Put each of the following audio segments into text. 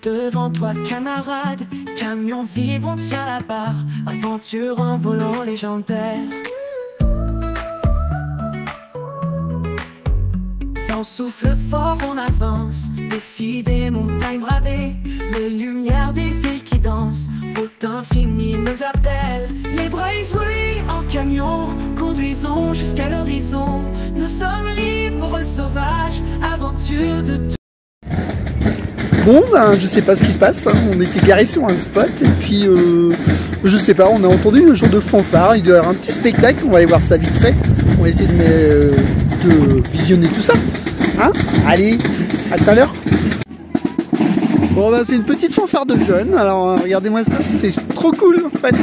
Devant toi camarade, camion vive on tient la barre, aventure en volant légendaire. Vent souffle fort on avance, défi des montagnes bravées, les lumières des villes qui dansent, route infinie nous appelle. Les bras oui en camion, conduisons jusqu'à l'horizon, nous sommes libres sauvages, aventure de tout. Bon, ben, je sais pas ce qui se passe, hein. On était garé sur un spot et puis je sais pas, on a entendu un genre de fanfare, il doit y avoir un petit spectacle, on va aller voir ça vite fait, on va essayer de visionner tout ça, hein. Allez, à tout à l'heure. Bon ben c'est une petite fanfare de jeunes, alors regardez-moi ça, c'est trop cool en fait.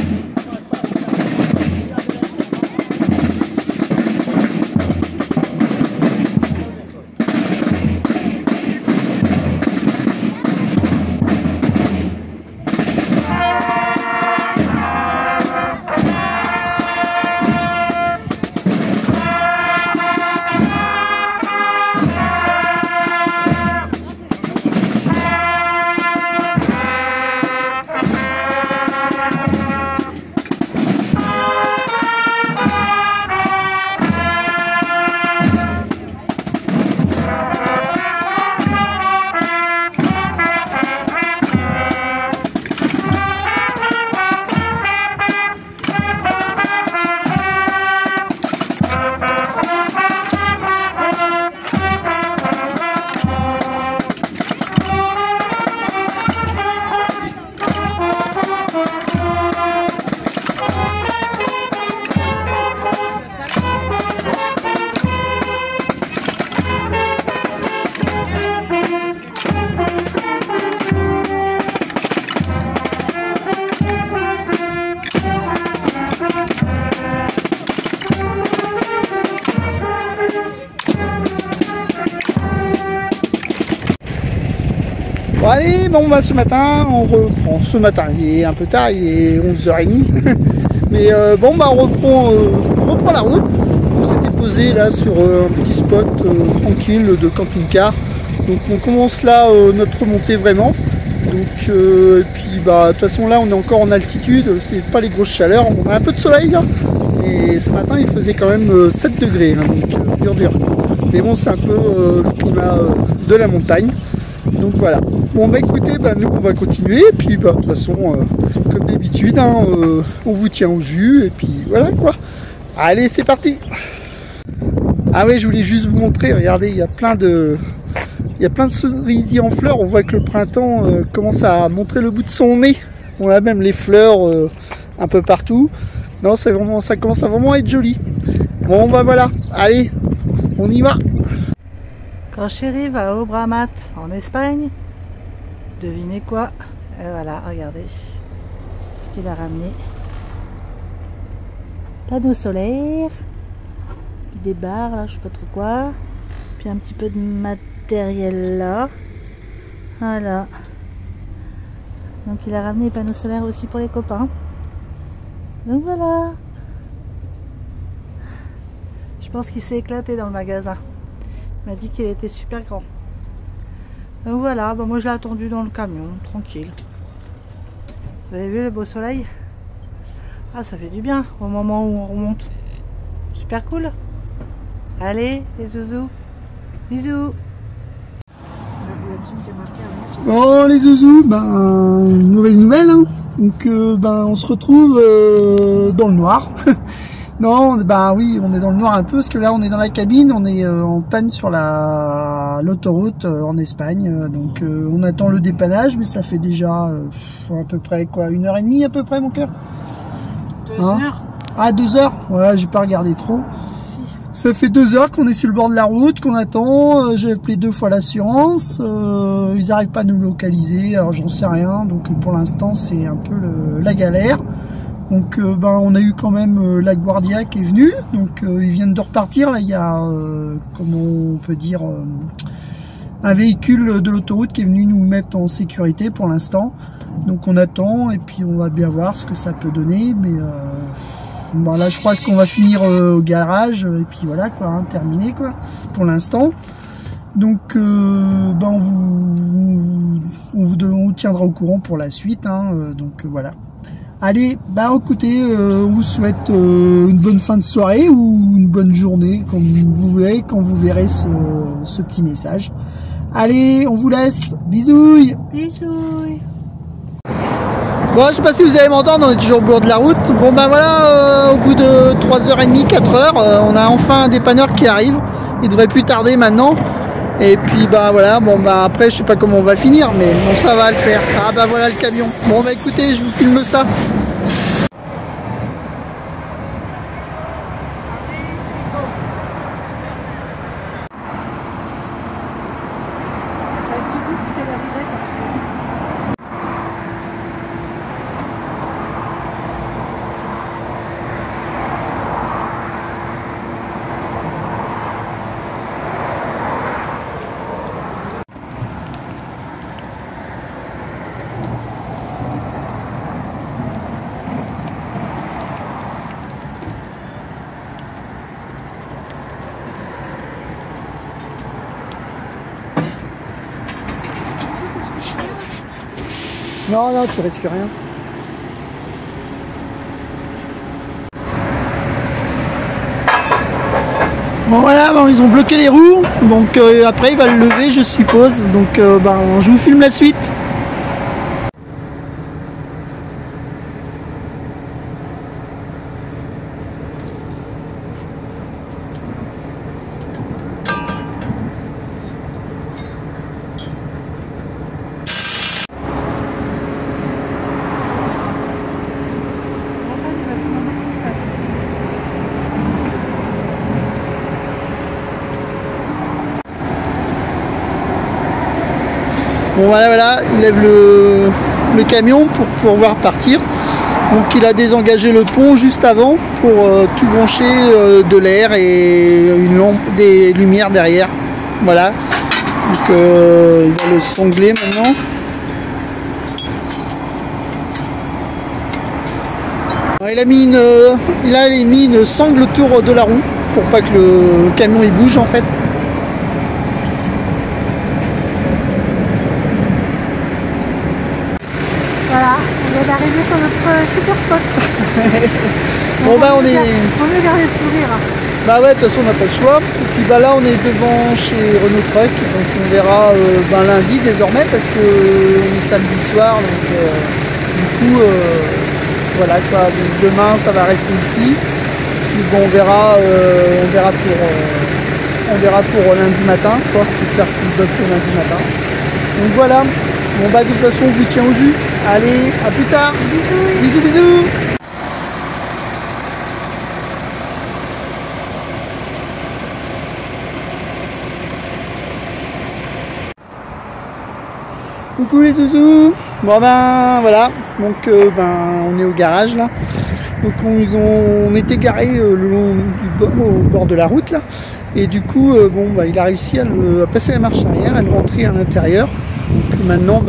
Bon allez, bon bah ce matin, on reprend, ce matin, il est un peu tard, il est 11h30, mais bon bah on reprend la route. On s'était posé là sur un petit spot tranquille de camping-car, donc on commence là notre remontée vraiment, donc et puis bah de toute façon là on est encore en altitude, c'est pas les grosses chaleurs, on a un peu de soleil là, et ce matin il faisait quand même 7 degrés, là, donc dur, mais bon c'est un peu le climat de la montagne. Donc voilà, bon bah écoutez, bah, nous on va continuer, et puis bah, de toute façon, comme d'habitude, hein, on vous tient au jus, et puis voilà quoi. Allez, c'est parti. Ah ouais, je voulais juste vous montrer, regardez, il y a plein de cerisiers en fleurs, on voit que le printemps commence à montrer le bout de son nez. On a même les fleurs un peu partout. Non, c'est vraiment, ça commence à vraiment être joli. Bon bah voilà, allez, on y va. Quand Chéri va au Bramat en Espagne, devinez quoi? Et voilà, regardez ce qu'il a ramené. Panneaux solaires, des barres là, je sais pas trop quoi, puis un petit peu de matériel là. Voilà. Donc il a ramené les panneaux solaires aussi pour les copains. Donc voilà. Je pense qu'il s'est éclaté dans le magasin. Il m'a dit qu'il était super grand. Donc voilà, bah moi je l'ai attendu dans le camion, tranquille. Vous avez vu le beau soleil? Ah, ça fait du bien au moment où on remonte. Super cool. Allez, les zouzous. Bisous. Bon les zouzous, ben mauvaise nouvelle, hein. Donc ben on se retrouve dans le noir. Non, bah oui, on est dans le noir un peu, parce que là on est dans la cabine, on est en panne sur l'autoroute en Espagne, donc on attend le dépannage, mais ça fait déjà à peu près quoi, 1h30 à peu près mon cœur. 2 heures. Ah 2 heures, ouais, j'ai pas regardé trop. Si. Ça fait 2 heures qu'on est sur le bord de la route, qu'on attend, j'ai appelé 2 fois l'assurance, ils n'arrivent pas à nous localiser, alors j'en sais rien, donc pour l'instant c'est un peu la galère. Donc ben, on a eu quand même la Guardia qui est venue, donc ils viennent de repartir, là il y a, comment on peut dire, un véhicule de l'autoroute qui est venu nous mettre en sécurité pour l'instant. Donc on attend et puis on va bien voir ce que ça peut donner, mais bon, là je crois qu'on va finir au garage et puis voilà quoi, hein, terminé quoi pour l'instant. Donc ben on vous tiendra au courant pour la suite, hein, donc voilà. Allez, bah écoutez, on vous souhaite une bonne fin de soirée ou une bonne journée, comme vous voulez, quand vous verrez ce petit message. Allez, on vous laisse. Bisous. Bisous. Bon, je sais pas si vous allez m'entendre, on est toujours au bord de la route. Bon ben voilà, au bout de 3h30, 4h, on a enfin un dépanneur qui arrive. Il devrait plus tarder maintenant. Et puis bah voilà, bon bah après je sais pas comment on va finir, mais bon ça va le faire. Ah bah voilà le camion. Bon bah écoutez, je vous filme ça. Tu dis ce qu'elle arrivait quand tu l'as vu. Non, non, tu risques rien. Bon voilà, bon, ils ont bloqué les roues, donc après il va le lever je suppose, donc ben, je vous filme la suite. Bon voilà, il lève le camion pour pouvoir partir. Donc il a désengagé le pont juste avant pour tout brancher de l'air et une lampe, des lumières derrière. Voilà. Donc il va le sangler maintenant. Alors, il a mis une sangle autour de la roue pour pas que le camion il bouge en fait. Voilà, on vient d'arriver sur notre super spot. Bon bah on est... On veut garder le sourire. Bah ouais, de toute façon on n'a pas le choix. Et puis bah là on est devant chez Renault Truck, donc on verra lundi désormais parce que on est samedi soir, donc du coup voilà quoi. Donc, demain ça va rester ici. Puis bon on verra pour lundi matin quoi. J'espère qu'il bosse le lundi matin. Donc voilà. Bon bah de toute façon on vous tient au jus. Allez, à plus tard. Bisous. Bisous bisous. Coucou les zouzous. Bon ben voilà, donc on est au garage là. Donc on était garé le long au bord de la route là. Et du coup il a réussi à passer la marche arrière, à le rentrer à l'intérieur. Donc maintenant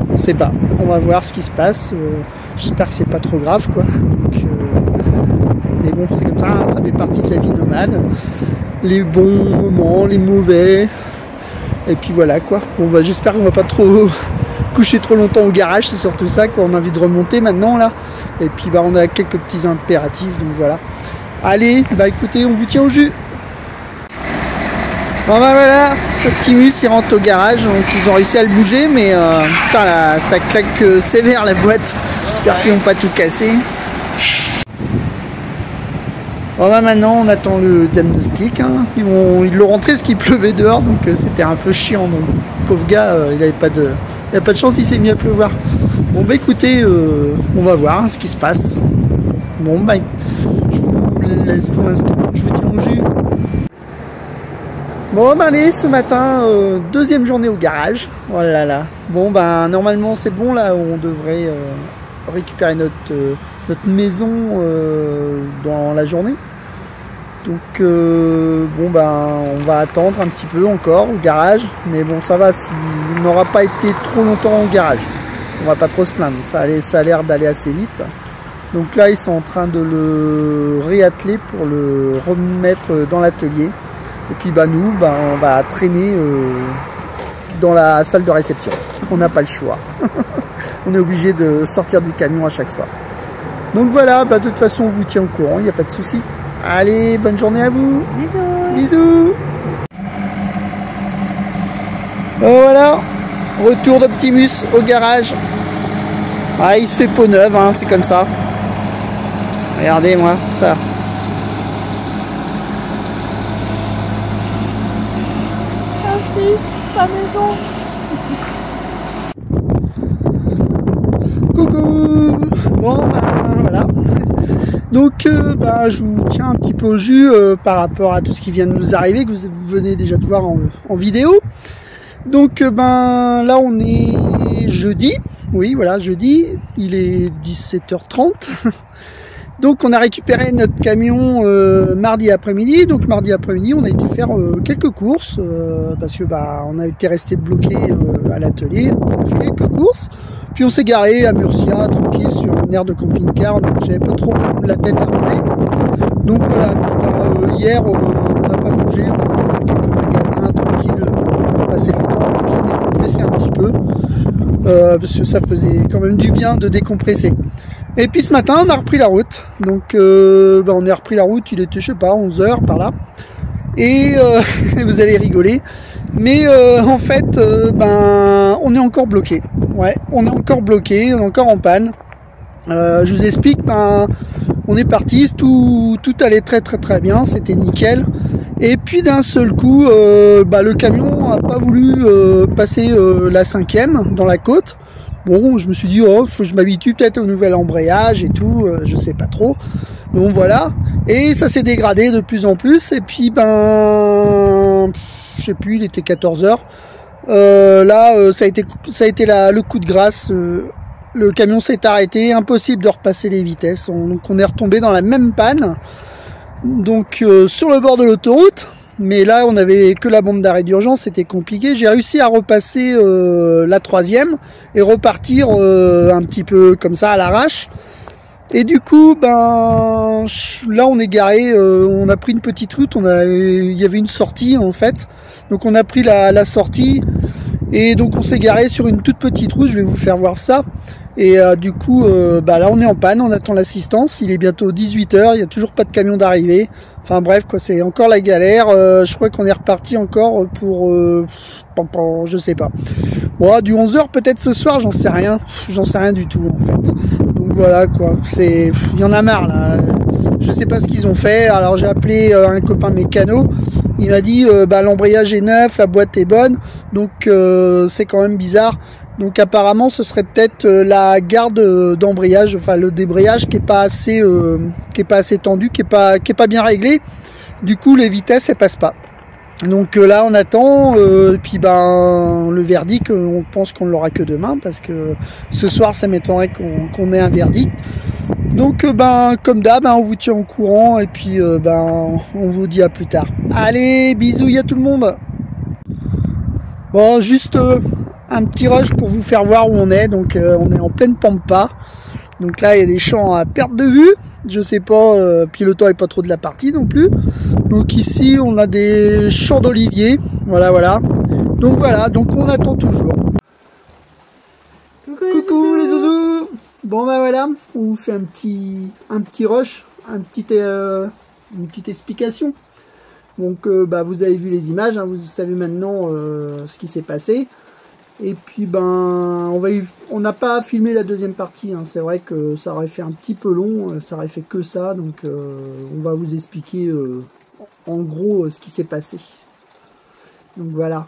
on sait pas. On va voir ce qui se passe. J'espère que c'est pas trop grave quoi. Donc, mais bon c'est comme ça, ça fait partie de la vie nomade. Les bons moments, les mauvais. Et puis voilà quoi. Bon bah j'espère qu'on va pas trop coucher trop longtemps au garage, c'est surtout ça qu'on a envie de remonter maintenant là. Et puis on a quelques petits impératifs, donc voilà. Allez, écoutez, on vous tient au jus. Bon voilà, Optimus il rentre au garage, donc ils ont réussi à le bouger, mais putain là, ça claque sévère la boîte. J'espère qu'ils n'ont pas tout cassé. Bon maintenant on attend le diagnostic, hein. Ils l'ont rentré parce qu'il pleuvait dehors, donc c'était un peu chiant. Donc pauvre gars, il n'avait pas de chance, il s'est mis à pleuvoir. Bon écoutez, on va voir ce qui se passe. Bon je vous laisse pour l'instant, je vous tiens au jus. Bon allez, ce matin, deuxième journée au garage. Oh là là. Bon normalement c'est bon là, on devrait récupérer notre maison dans la journée. Donc on va attendre un petit peu encore au garage, mais bon ça va, s'il n'aura pas été trop longtemps au garage, on va pas trop se plaindre, ça a l'air d'aller assez vite. Donc là ils sont en train de le réatteler pour le remettre dans l'atelier. Et puis bah nous, bah, on va traîner dans la salle de réception. On n'a pas le choix. On est obligé de sortir du camion à chaque fois. Donc voilà, bah, de toute façon on vous tient au courant, il n'y a pas de souci. Allez, bonne journée à vous. Bisous. Bisous. Voilà, retour d'Optimus au garage. Ah, il se fait peau neuve, hein, c'est comme ça. Regardez moi ça. La maison. Coucou. Bon bah voilà. Donc bah, je vous tiens un petit peu au jus par rapport à tout ce qui vient de nous arriver, que vous venez déjà de voir en vidéo. Donc ben là on est jeudi. Oui voilà, jeudi. Il est 17h30. Donc on a récupéré notre camion mardi après-midi. Donc mardi après-midi on a été faire quelques courses parce que bah on a été resté bloqué à l'atelier. Donc on a fait quelques courses. Puis on s'est garé à Murcia tranquille sur un air de camping-car. Donc j'avais pas trop la tête à rouler. Donc voilà. Hier on n'a pas bougé. On a été faire quelques magasins tranquille pour passer le temps et puis décompresser un petit peu parce que ça faisait quand même du bien de décompresser. Et puis ce matin on a repris la route, donc bah, on a repris la route, il était je sais pas 11h par là, et vous allez rigoler, mais en fait ben on est encore bloqué, ouais on est encore bloqué, on est encore en panne. Je vous explique, ben, on est parti, tout allait très bien, c'était nickel, et puis d'un seul coup bah, le camion n'a pas voulu passer la 5e dans la côte. Bon, je me suis dit, oh, faut que je m'habitue peut-être au nouvel embrayage et tout, je sais pas trop. Donc voilà. Et ça s'est dégradé de plus en plus. Et puis, ben, je sais plus, il était 14h. Là, ça a été le coup de grâce. Le camion s'est arrêté, impossible de repasser les vitesses. Donc on est retombé dans la même panne. Donc sur le bord de l'autoroute. Mais là, on avait que la bombe d'arrêt d'urgence, c'était compliqué. J'ai réussi à repasser la 3e et repartir un petit peu comme ça à l'arrache. Et du coup, ben là, on est garé. On a pris une petite route. Il y avait une sortie en fait. Donc on a pris la sortie et donc on s'est garé sur une toute petite route. Je vais vous faire voir ça. Et du coup, bah là on est en panne, on attend l'assistance, il est bientôt 18h, il n'y a toujours pas de camion d'arrivée. Enfin bref, quoi, c'est encore la galère. Je crois qu'on est reparti encore pour, je sais pas. Bon, du 11h peut-être ce soir, j'en sais rien du tout en fait. Donc voilà quoi, il y en a marre là. Je sais pas ce qu'ils ont fait. Alors j'ai appelé un copain mécano. Il m'a dit bah, l'embrayage est neuf, la boîte est bonne, donc c'est quand même bizarre. Donc apparemment ce serait peut-être la garde d'embrayage, enfin le débrayage qui est pas assez tendu, qui est pas bien réglé. Du coup les vitesses elles passent pas. Donc là on attend et puis ben le verdict on pense qu'on l'aura que demain parce que ce soir ça m'étonnerait qu'on ait un verdict. Donc ben comme d'hab on vous tient au courant et puis ben on vous dit à plus tard. Allez bisous à tout le monde. Bon juste un petit rush pour vous faire voir où on est. Donc on est en pleine pampa. Donc là il y a des champs à perte de vue. Je sais pas, puis le temps est pas trop de la partie non plus. Donc ici on a des champs d'oliviers. Voilà. Donc voilà, donc on attend toujours. Coucou les zouzous. Bon bah voilà, on vous fait un petit rush, une petite explication. Donc bah vous avez vu les images, hein, vous savez maintenant ce qui s'est passé. Et puis ben on n'a pas filmé la deuxième partie, hein. C'est vrai que ça aurait fait un petit peu long, ça aurait fait que ça, donc on va vous expliquer en gros ce qui s'est passé. Donc voilà.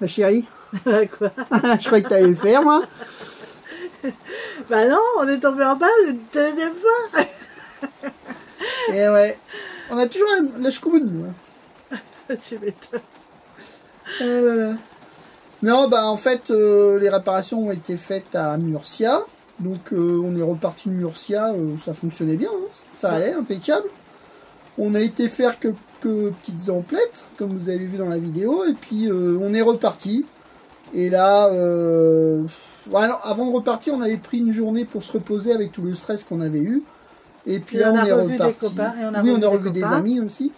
Ma chérie. Quoi? Je croyais que tu allais le faire moi. Bah non, on est tombé en panne une deuxième fois. Et ouais. On a toujours la choucoumoune, nous. Tu m'étonnes. Non, bah en fait, les réparations ont été faites à Murcia. Donc on est reparti de Murcia, ça fonctionnait bien, hein. Ça allait, impeccable. On a été faire quelques petites emplettes, comme vous avez vu dans la vidéo, et puis on est reparti. Et là, voilà, avant de repartir, on avait pris une journée pour se reposer avec tout le stress qu'on avait eu. Et puis là, on est reparti. Oui, on a revu des amis aussi.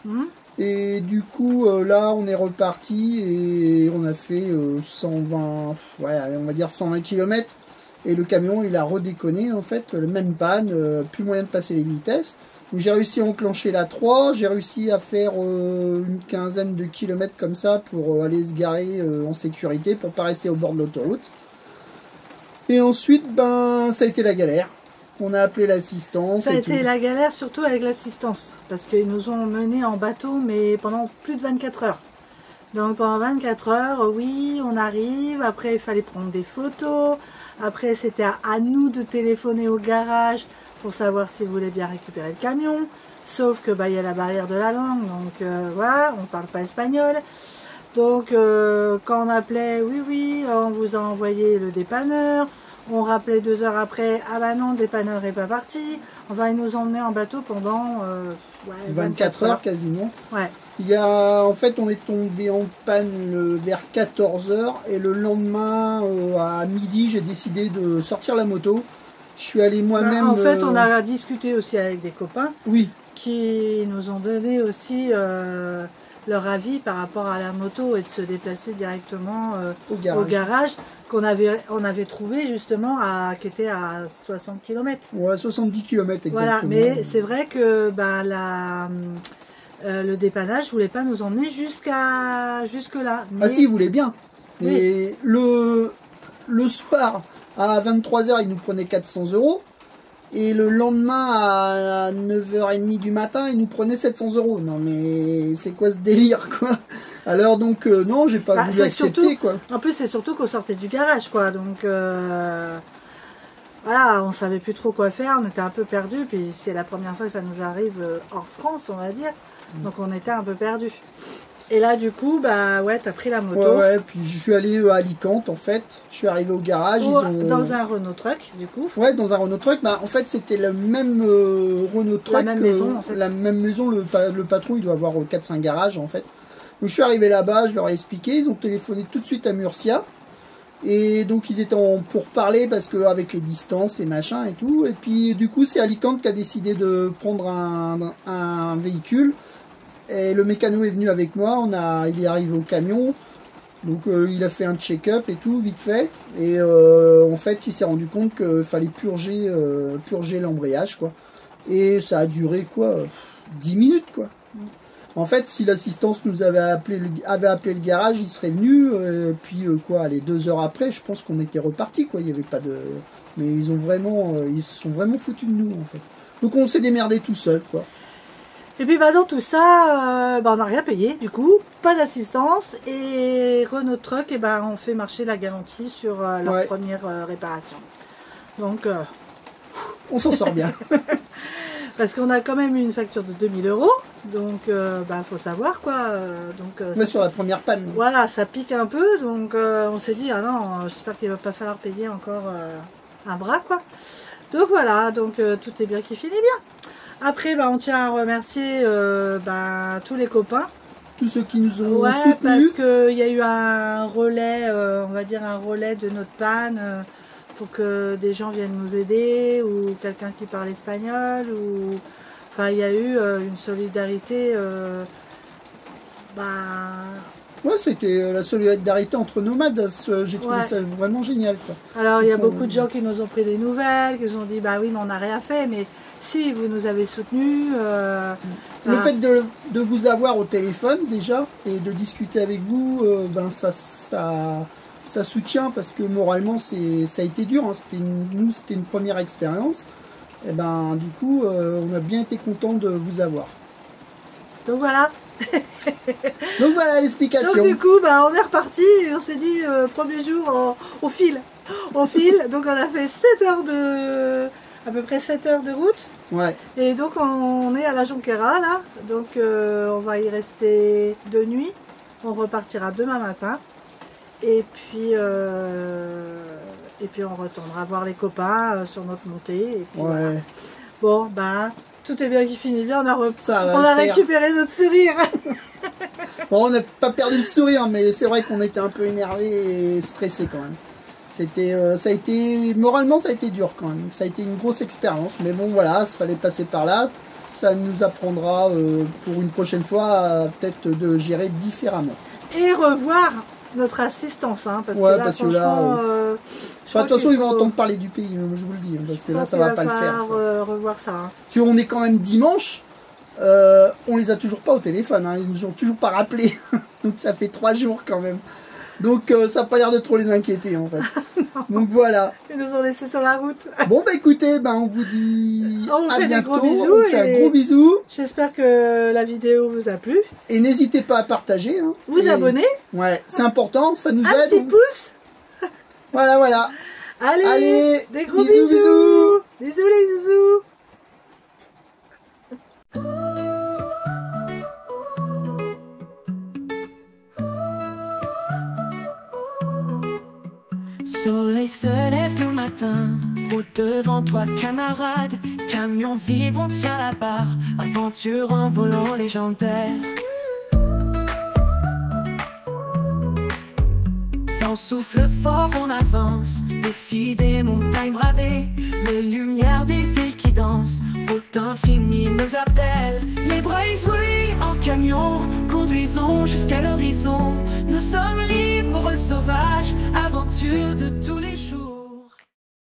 Et du coup, là, on est reparti et on a fait 120, ouais, on va dire 120 km. Et le camion, il a redéconné, en fait, la même panne, plus moyen de passer les vitesses. J'ai réussi à enclencher la 3, j'ai réussi à faire une quinzaine de kilomètres comme ça pour aller se garer en sécurité, pour pas rester au bord de l'autoroute. Et ensuite, ben, ça a été la galère. On a appelé l'assistance. Ça a été la galère, surtout avec l'assistance, parce qu'ils nous ont menés en bateau, mais pendant plus de 24 heures. Donc pendant 24 heures, oui, on arrive, après il fallait prendre des photos, après c'était à nous de téléphoner au garage pour savoir s'ils voulaient bien récupérer le camion, sauf que bah, y a la barrière de la langue, donc voilà, on parle pas espagnol. Donc quand on appelait, oui, on vous a envoyé le dépanneur, on rappelait 2 heures après, ah bah non, le dépanneur est pas parti. Enfin, ils nous emmenaient en bateau pendant 24 heures quasiment. Ouais. En fait, on est tombé en panne vers 14 heures et le lendemain à midi, j'ai décidé de sortir la moto. Je suis allé moi-même. En fait, on a discuté aussi avec des copains. Oui. Qui nous ont donné aussi leur avis par rapport à la moto et de se déplacer directement au garage qu'on avait trouvé justement qui était à 60 km. Ouais, 70 km exactement. Voilà, mais c'est vrai que bah, le dépannage ne voulait pas nous emmener jusque-là. Mais... Ah si, il voulait bien. Mais oui. Le soir, à 23 h, il nous prenait 400 €. Et le lendemain, à 9h30 du matin, il nous prenait 700 €. Non mais c'est quoi ce délire, quoi? Alors donc, non, j'ai pas voulu accepter, surtout, quoi. En plus, c'est surtout qu'on sortait du garage, quoi. Donc, voilà, on savait plus trop quoi faire, on était un peu perdus. Puis c'est la première fois que ça nous arrive hors France, on va dire. Donc on était un peu perdus. Et là, du coup, bah ouais, t'as pris la moto. Ouais, puis je suis allé à Alicante, en fait. Je suis arrivé au garage. Dans un Renault Truck, du coup. Ouais, dans un Renault Truck. Bah, en fait, c'était le même Renault Truck. La même maison, en fait. La même maison. Le patron, il doit avoir 4-5 garages, en fait. Donc, je suis arrivé là-bas, je leur ai expliqué. Ils ont téléphoné tout de suite à Murcia. Et donc, ils étaient en pourparlers parce qu'avec les distances et machin et tout. Et puis, du coup, c'est Alicante qui a décidé de prendre un véhicule. Et le mécano est venu avec moi, il est arrivé au camion, donc il a fait un check-up et tout, vite fait. Et en fait, il s'est rendu compte qu'il fallait purger l'embrayage, quoi. Et ça a duré, quoi, 10 minutes, quoi. En fait, si l'assistance nous avait appelé le garage, il serait venu, puis quoi, allez, 2 heures après, je pense qu'on était reparti, quoi. Il n'y avait pas de... Mais ils se sont vraiment foutus de nous, en fait. Donc on s'est démerdé tout seul, quoi. Et puis bah, dans tout ça, on n'a rien payé du coup, pas d'assistance et Renault Truck, et ben on fait marcher la garantie sur leur première réparation. Donc on s'en sort bien. Parce qu'on a quand même eu une facture de 2000 €, donc faut savoir quoi. Mais sur la première panne. Voilà, ça pique un peu, donc on s'est dit ah non, j'espère qu'il va pas falloir payer encore un bras quoi. Donc voilà, donc tout est bien qui finit bien. Après, on tient à remercier tous les copains. Tous ceux qui nous ont soutenus. Parce qu'il y a eu un relais, on va dire un relais de notre panne pour que des gens viennent nous aider ou quelqu'un qui parle espagnol. Enfin, il y a eu une solidarité. Ouais, c'était la solidarité entre nomades. J'ai trouvé ça vraiment génial, quoi. Alors, il y a beaucoup de gens qui nous ont pris des nouvelles, qui nous ont dit, bah oui, mais on n'a rien fait. Mais si, vous nous avez soutenus. Le fait de vous avoir au téléphone, déjà, et de discuter avec vous, ça soutient, parce que moralement, ça a été dur. Hein. C'était une première expérience. Et du coup, on a bien été content de vous avoir. Donc voilà. Donc voilà l'explication. Donc du coup, on est reparti et on s'est dit, premier jour, au fil. Donc on a fait à peu près 7 heures de route. Ouais. Et donc on est à la Jonquera là. Donc on va y rester 2 nuits. On repartira demain matin. Et puis on retournera voir les copains sur notre montée. Et puis, voilà. Bon, tout est bien qui finit bien, on a récupéré notre sourire. Bon, on n'a pas perdu le sourire, mais c'est vrai qu'on était un peu énervé et stressé quand même. Moralement, ça a été dur quand même. Ça a été une grosse expérience, mais bon, voilà, il fallait passer par là. ça nous apprendra pour une prochaine fois peut-être de gérer différemment. Et revoir notre assistance, hein, parce ouais, que là, parce que là, de toute façon, ils vont entendre parler du pays, je vous le dis, parce que là, ça va pas le faire. Revoir ça. Hein. Si on est quand même dimanche, on les a toujours pas au téléphone, hein, ils nous ont toujours pas rappelé, donc ça fait 3 jours quand même. Donc ça n'a pas l'air de trop les inquiéter en fait. Donc voilà. Ils nous ont laissés sur la route. Bon bah écoutez, on vous dit à bientôt. On fait un gros bisou. J'espère que la vidéo vous a plu. Et n'hésitez pas à partager. Hein, vous abonner. Ouais, c'est important, ça nous aide. Un petit pouce. Voilà. Allez, des gros bisous. Bisous les zouzous. Soleil se lève le matin, route devant toi camarade, camion vide, on tient la barre, aventure en volant légendaire. Vent souffle fort, on avance, défi des montagnes bravées, les lumières des villes qui dansent, route infinie nous appelle. Les Braithwaite en camion, conduisons jusqu'à l'horizon, nous sommes libres, sauvages, aventure de tous